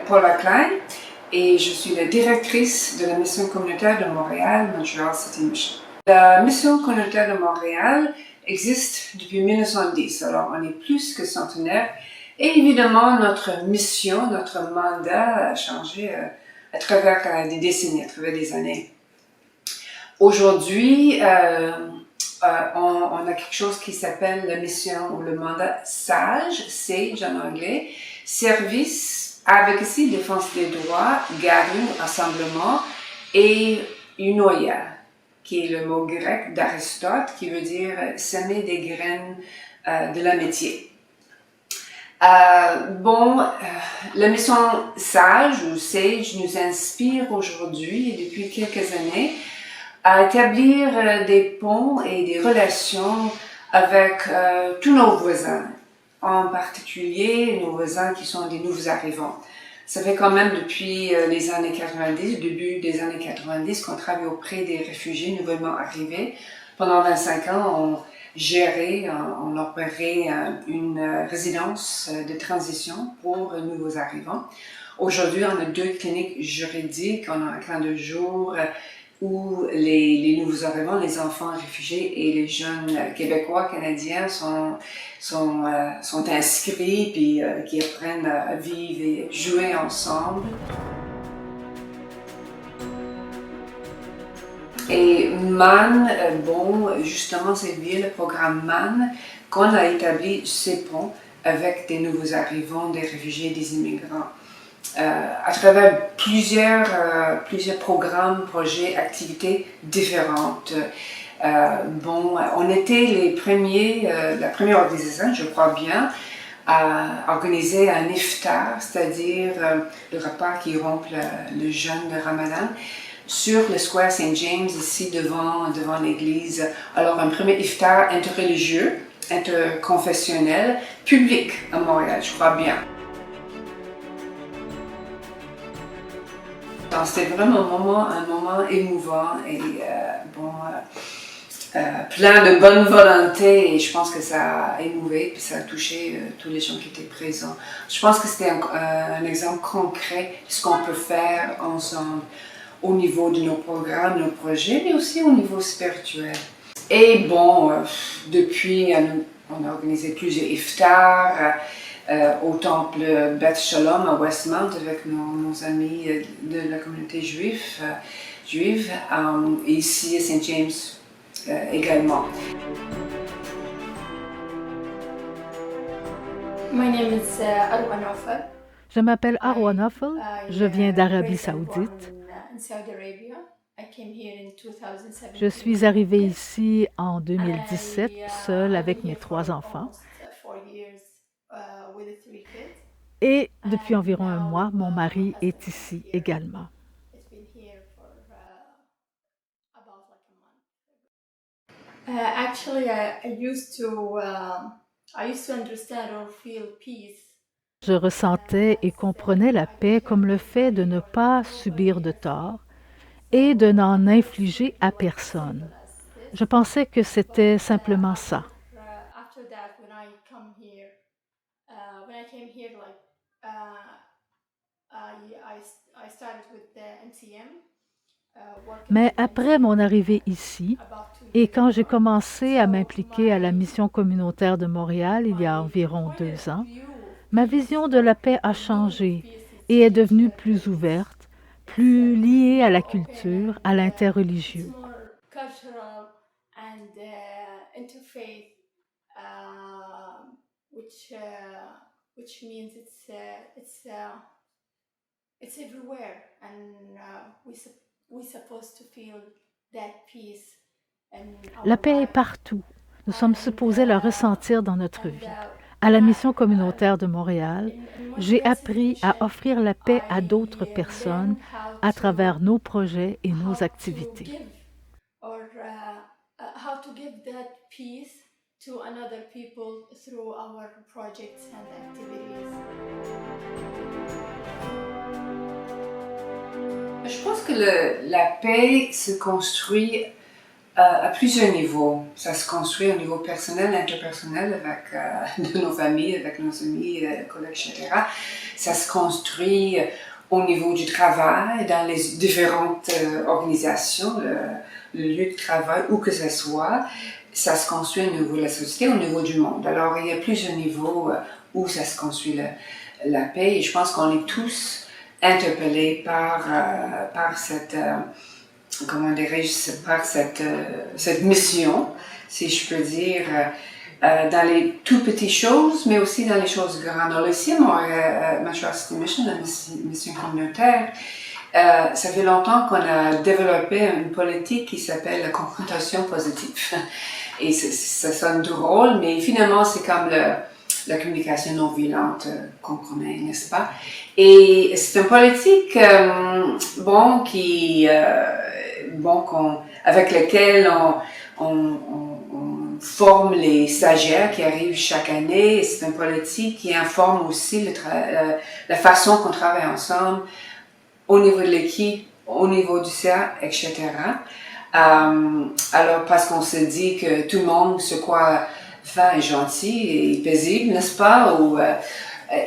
Paula Klein et je suis la directrice de la mission communautaire de Montréal, Montreal City Mission. La mission communautaire de Montréal existe depuis 1910, alors on est plus que centenaire. Et évidemment, notre mission, notre mandat a changé à travers des décennies, à travers des années. Aujourd'hui, on a quelque chose qui s'appelle la mission ou le mandat SAGE, SAGE en anglais, Service, Advocacy, Défense des droits, Gathering, Rassemblement, et Unoia, qui est le mot grec d'Aristote, qui veut dire semer des graines de l'amitié. La mission SAGE ou SAGE nous inspire aujourd'hui et depuis quelques années à établir des ponts et des relations avec tous nos voisins, en particulier nos voisins qui sont des nouveaux arrivants. Ça fait quand même depuis les années 90, début des années 90, qu'on travaille auprès des réfugiés nouvellement arrivés. Pendant 25 ans, on gérait, on opérait une résidence de transition pour nouveaux arrivants. Aujourd'hui, on a 2 cliniques juridiques, on a un camp de jour où les nouveaux arrivants, les enfants réfugiés et les jeunes Québécois, Canadiens sont inscrits puis qui apprennent à vivre et jouer ensemble. Et MAN, justement, c'est via le programme MAN qu'on a établi ces ponts avec des nouveaux arrivants, des réfugiés, des immigrants. À travers plusieurs programmes, projets, activités différentes. On était la première organisation, je crois bien, à organiser un iftar, c'est-à-dire le repas qui rompt le jeûne de Ramadan, sur le Square St. James, ici devant l'église. Alors, un premier iftar interreligieux, interconfessionnel, public à Montréal, je crois bien. C'était vraiment un moment émouvant et plein de bonne volonté, et je pense que ça a émouvé puis ça a touché tous les gens qui étaient présents. Je pense que c'était un exemple concret de ce qu'on peut faire ensemble au niveau de nos programmes, nos projets, mais aussi au niveau spirituel. Et depuis, on a organisé plusieurs iftars, au temple Beth Shalom à Westmount avec nos amis de la communauté juive, et ici à St. James également. My name is Arwa Nawfal. Je m'appelle Arwa Nawfal, je viens d'Arabie Saoudite. Je suis arrivée ici en 2017, seule avec mes 3 enfants. Et depuis environ un mois, mon mari est ici également. Je ressentais et comprenais la paix comme le fait de ne pas subir de tort et de n'en infliger à personne. Je pensais que c'était simplement ça. Mais après mon arrivée ici, et quand j'ai commencé à m'impliquer à la mission communautaire de Montréal il y a environ 2 ans, ma vision de la paix a changé et est devenue plus ouverte, plus liée à la culture, à l'interreligieux. La paix est partout. Nous sommes supposés la ressentir dans notre vie. À la mission communautaire de Montréal, j'ai appris à offrir la paix à d'autres personnes à travers nos projets et nos activités. Je pense que la paix se construit à plusieurs niveaux. Ça se construit au niveau personnel, interpersonnel, avec nos familles, avec nos amis, collègues, etc. Ça se construit au niveau du travail, dans les différentes organisations, le lieu de travail, où que ce soit. Ça se construit au niveau de la société, au niveau du monde. Alors, il y a plusieurs niveaux où ça se construit la paix, et je pense qu'on est tous interpellés par cette... comment dirais-je, par cette mission, si je peux dire, dans les tout petites choses, mais aussi dans les choses grandes. Alors ici, Maturity Mission, la mission communautaire, ça fait longtemps qu'on a développé une politique qui s'appelle la confrontation positive. Et ça sonne drôle, mais finalement, c'est comme la communication non violente qu'on connaît, n'est-ce pas? Et c'est une politique, avec laquelle on forme les stagiaires qui arrivent chaque année. Et c'est une politique qui informe aussi la façon qu'on travaille ensemble au niveau de l'équipe, au niveau du CA, etc. Alors, parce qu'on se dit que tout le monde se croit fin et gentil et paisible, n'est-ce pas?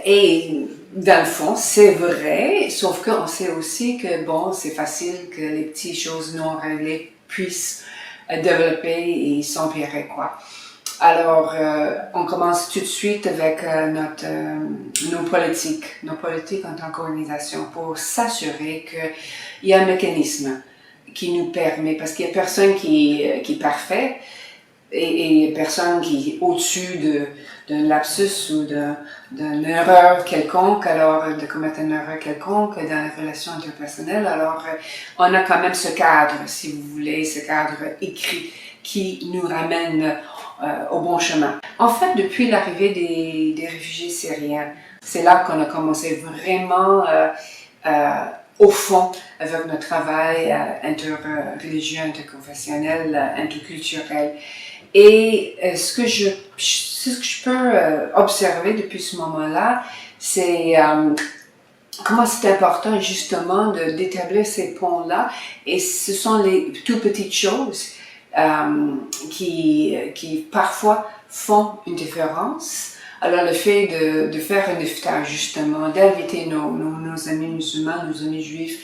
Et dans le fond, c'est vrai, sauf qu'on sait aussi que, c'est facile que les petites choses non réglées puissent développer et s'empirer, quoi. Alors, on commence tout de suite avec nos politiques en tant qu'organisation, pour s'assurer qu'il y a un mécanisme qui nous permet, parce qu'il n'y a personne qui est parfait, et il n'y a personne qui est au-dessus d'un lapsus ou d'une erreur quelconque, alors de commettre une erreur quelconque dans les relations interpersonnelles. Alors, on a quand même ce cadre, si vous voulez, ce cadre écrit qui nous ramène au bon chemin. En fait, depuis l'arrivée des réfugiés syriens, c'est là qu'on a commencé vraiment au fond avec notre travail interreligieux, interconfessionnel, interculturel. Et ce que je peux observer depuis ce moment-là, c'est comment c'est important justement d'établir ces ponts-là. Et ce sont les tout petites choses qui parfois font une différence. Alors le fait de faire un iftar justement, d'inviter nos amis musulmans, nos amis juifs,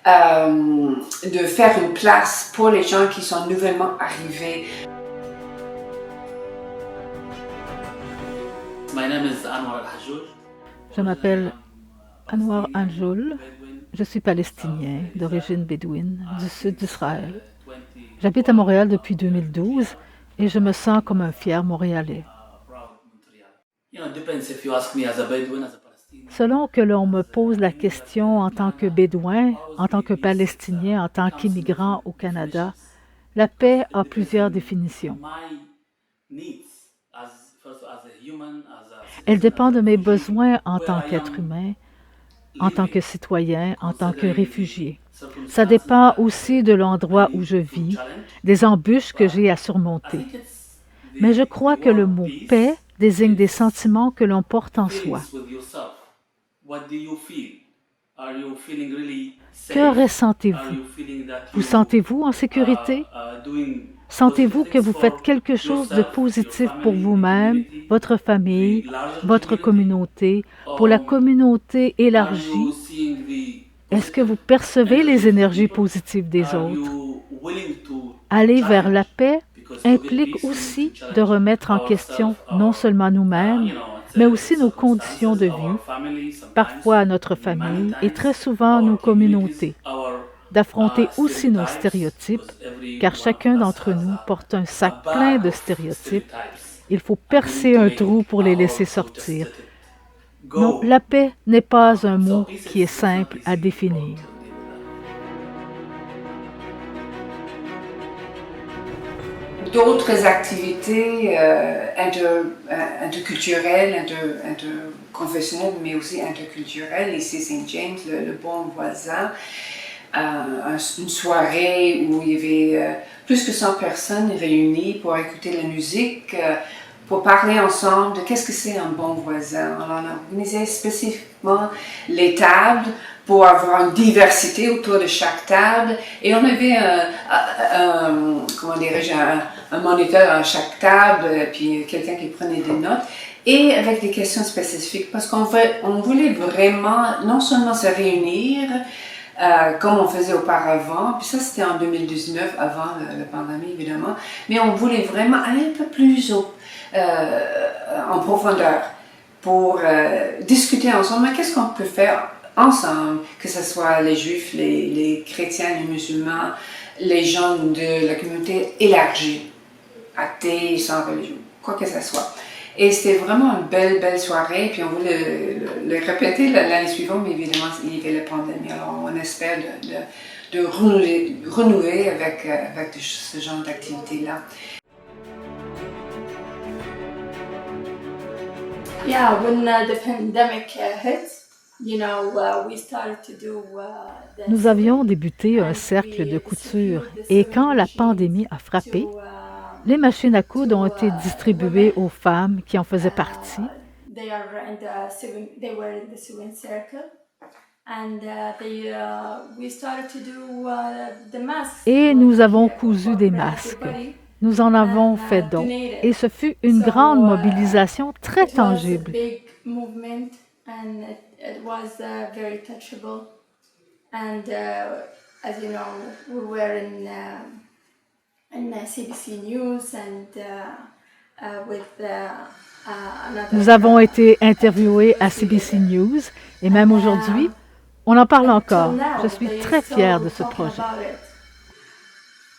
de faire une place pour les gens qui sont nouvellement arrivés. Je m'appelle Anwar Anjoul. Je suis palestinien d'origine bédouine du sud d'Israël. J'habite à Montréal depuis 2012 et je me sens comme un fier Montréalais. Selon que l'on me pose la question en tant que Bédouin, en tant que Palestinien, en tant qu'immigrant au Canada, la paix a plusieurs définitions. Elle dépend de mes besoins en tant qu'être humain, en tant que citoyen, en tant que réfugié. Ça dépend aussi de l'endroit où je vis, des embûches que j'ai à surmonter. Mais je crois que le mot « paix » désigne des sentiments que l'on porte en soi. Que ressentez-vous? Vous sentez-vous en sécurité? Sentez-vous que vous faites quelque chose de positif pour vous-même, votre famille, votre communauté, pour la communauté élargie? Est-ce que vous percevez les énergies positives des autres? Aller vers la paix implique aussi de remettre en question non seulement nous-mêmes, mais aussi nos conditions de vie, parfois notre famille et très souvent nos communautés, d'affronter aussi nos stéréotypes, car chacun d'entre nous porte un sac plein de stéréotypes. Il faut percer un trou pour les laisser sortir. Non, la paix n'est pas un mot qui est simple à définir. D'autres activités interculturelles, interconfessionnelles, mais aussi interculturelles. Ici, Saint James, le bon voisin, une soirée où il y avait plus que 100 personnes réunies pour écouter la musique pour parler ensemble de qu'est-ce que c'est un bon voisin. Alors, on a organisé spécifiquement les tables pour avoir une diversité autour de chaque table. Et on avait un moniteur à chaque table, puis quelqu'un qui prenait des notes, et avec des questions spécifiques, parce qu'on voulait vraiment non seulement se réunir, comme on faisait auparavant, puis ça c'était en 2019, avant la pandémie évidemment, mais on voulait vraiment aller un peu plus en profondeur pour discuter ensemble, mais qu'est-ce qu'on peut faire ensemble, que ce soit les juifs, les chrétiens, les musulmans, les gens de la communauté élargie, athées, sans religion, quoi que ce soit. Et c'était vraiment une belle soirée, puis on voulait le répéter l'année suivante, mais évidemment, il y avait la pandémie, alors on espère de renouer avec ce genre d'activité-là. Yeah, when the pandemic hit, we started to do. Nous avions débuté un cercle de couture et quand la pandémie a frappé, les machines à coudre ont été distribuées aux femmes qui en faisaient partie. They were in the sewing circle, and we started to do the masks. Et nous avons cousu des masques. Nous en avons fait don et ce fut une grande mobilisation très tangible. Big movement, and it was very touchable. And as you know, we were in CBC News and with another. Nous avons été interviewés à CBC News et même aujourd'hui, on en parle encore. Je suis très fière de ce projet.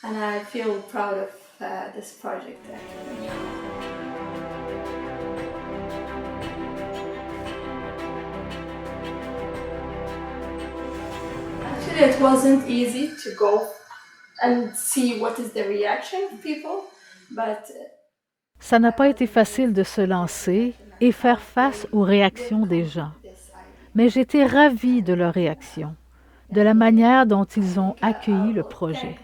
And I feel proud of this project. Actually, it wasn't easy to go and see what is the reaction of people, but Ça n'a pas été facile de se lancer et faire face aux réactions des gens. Mais j'étais ravie de leur réaction, de la manière dont ils ont accueilli le projet.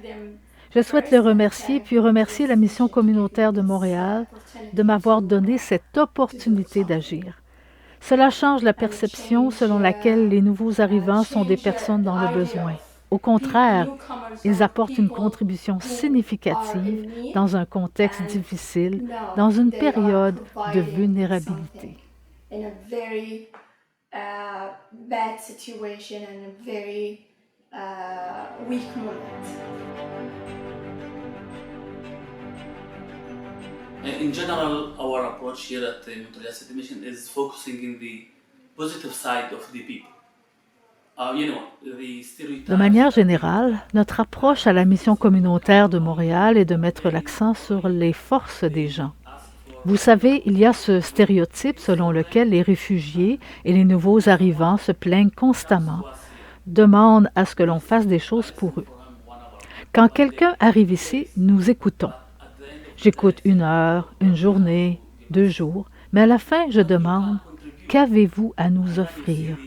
Je souhaite les remercier, puis remercier la Mission communautaire de Montréal de m'avoir donné cette opportunité d'agir. Cela change la perception selon laquelle les nouveaux arrivants sont des personnes dans le besoin. Au contraire, ils apportent une contribution significative dans un contexte difficile, dans une période de vulnérabilité. in a very bad situation and a very weak moment. In general, our approach here at the Montreal City Mission is focusing in the positive side of the people. De manière générale, notre approche à la mission communautaire de Montréal est de mettre l'accent sur les forces des gens. Vous savez, il y a ce stéréotype selon lequel les réfugiés et les nouveaux arrivants se plaignent constamment, demandent à ce que l'on fasse des choses pour eux. Quand quelqu'un arrive ici, nous écoutons. J'écoute 1 heure, 1 journée, 2 jours, mais à la fin, je demande « Qu'avez-vous à nous offrir?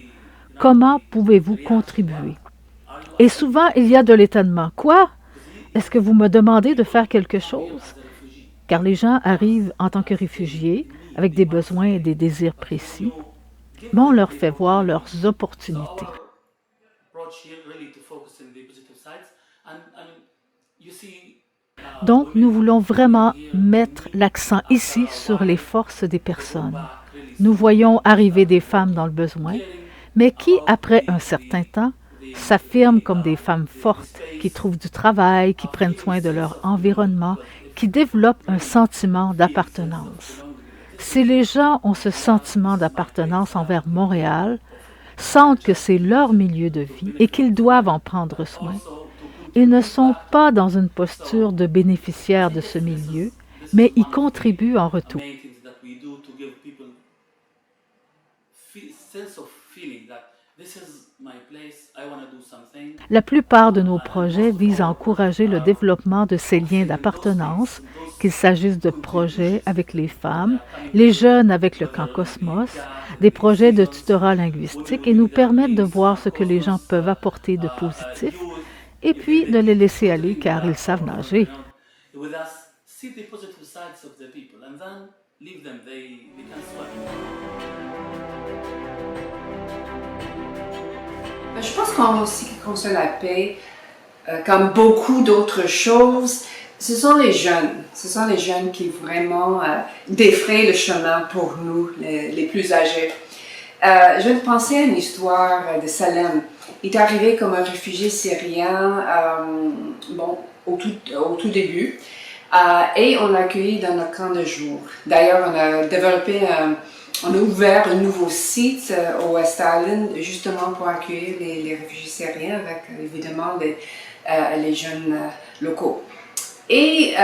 Comment pouvez-vous contribuer? » Et souvent, il y a de l'étonnement. « Quoi? Est-ce que vous me demandez de faire quelque chose? » Car les gens arrivent en tant que réfugiés, avec des besoins et des désirs précis, mais on leur fait voir leurs opportunités. Donc, nous voulons vraiment mettre l'accent ici sur les forces des personnes. Nous voyons arriver des femmes dans le besoin, mais qui, après un certain temps, s'affirment comme des femmes fortes, qui trouvent du travail, qui prennent soin de leur environnement, qui développent un sentiment d'appartenance. Si les gens ont ce sentiment d'appartenance envers Montréal, sentent que c'est leur milieu de vie et qu'ils doivent en prendre soin, ils ne sont pas dans une posture de bénéficiaire de ce milieu, mais y contribuent en retour. La plupart de nos projets visent à encourager le développement de ces liens d'appartenance, qu'il s'agisse de projets avec les femmes, les jeunes avec le camp Cosmos, des projets de tutorat linguistique et nous permettent de voir ce que les gens peuvent apporter de positif et puis de les laisser aller car ils savent nager. leave them, they can swim. Je pense qu'en ce qui concerne la paix, comme beaucoup d'autres choses, ce sont les jeunes. Ce sont les jeunes qui vraiment défrayent le chemin pour nous, les plus âgés. Je viens de penser à une histoire de Salem. Il est arrivé comme un réfugié syrien au tout début et on l'a accueilli dans notre camp de jour. D'ailleurs, on a ouvert un nouveau site au West Island justement pour accueillir les réfugiés syriens avec évidemment les jeunes locaux. Et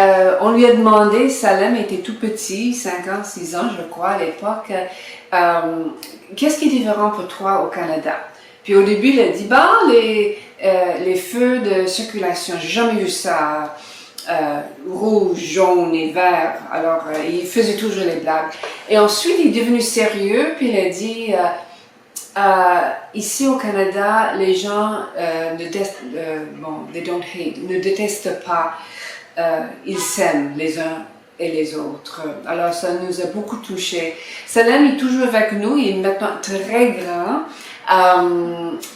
on lui a demandé, Salem était tout petit, 5 ans, 6 ans je crois à l'époque, qu'est-ce qui est différent pour toi au Canada? Puis au début il a dit, les feux de circulation, j'ai jamais vu ça, rouge, jaune et vert, alors il faisait toujours les blagues. Et ensuite il est devenu sérieux, puis il a dit, ici au Canada, les gens ne détestent pas, ils s'aiment les uns et les autres. Alors ça nous a beaucoup touchés. Salem est toujours avec nous, il est maintenant très grand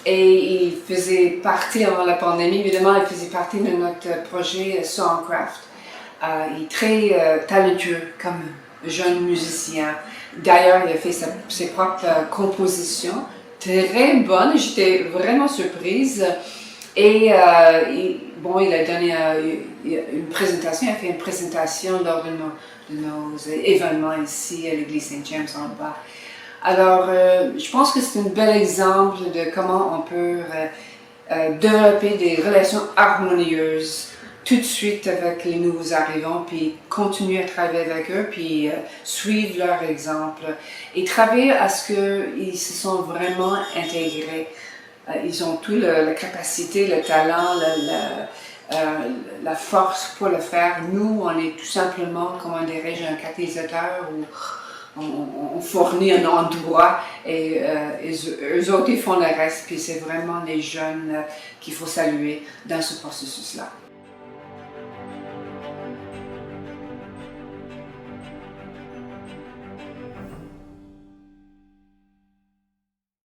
et il faisait partie, avant la pandémie, évidemment, il faisait partie de notre projet Songcraft. Il est très talentueux comme jeune musicien. D'ailleurs, il a fait ses propres compositions, très bonnes. J'étais vraiment surprise. Et il a donné une présentation, il a fait une présentation lors de nos événements ici à l'église Saint-James en bas. Alors, je pense que c'est un bel exemple de comment on peut développer des relations harmonieuses tout de suite avec les nouveaux arrivants, puis continuer à travailler avec eux, puis suivre leur exemple et travailler à ce qu'ils se sont vraiment intégrés. Ils ont toute la capacité, le talent, la force pour le faire. Nous, on est tout simplement, comment dirais-je, un catalyseur où on fournit un endroit et eux autres, ils font le reste. Puis c'est vraiment les jeunes qu'il faut saluer dans ce processus-là.